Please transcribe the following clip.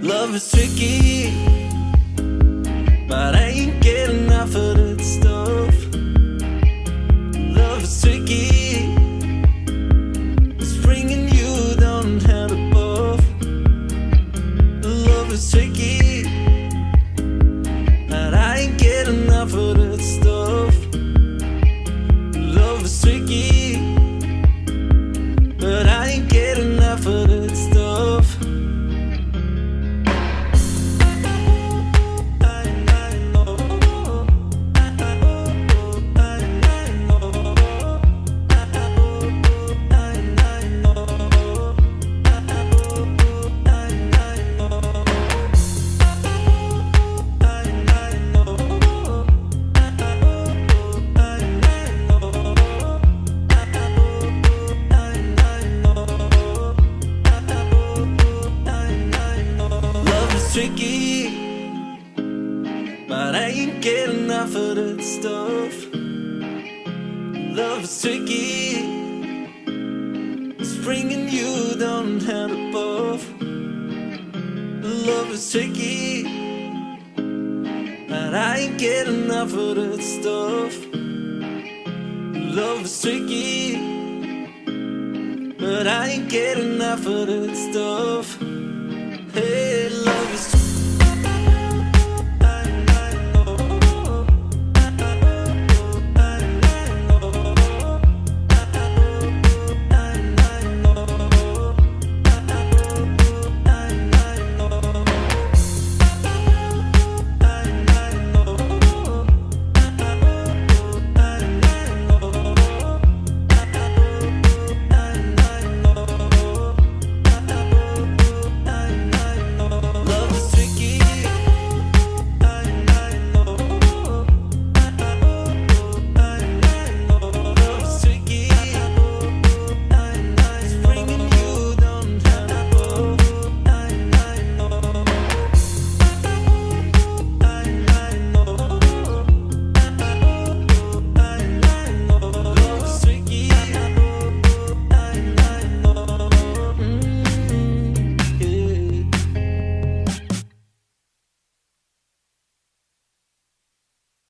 Love is tricky, but I ain't getting enough of that stuff. Love is tricky, it's bringing you down and head above. Love is tricky, but I ain't getting enough of that stuff. Love is tricky, but I ain't getting enough of that stuff. Tricky, but I ain't getting enough of that stuff. Love is tricky, it's bringing you down and head above. Love is tricky, but I ain't getting enough of that stuff. Love is tricky, but I ain't getting enough of that stuff. Hey,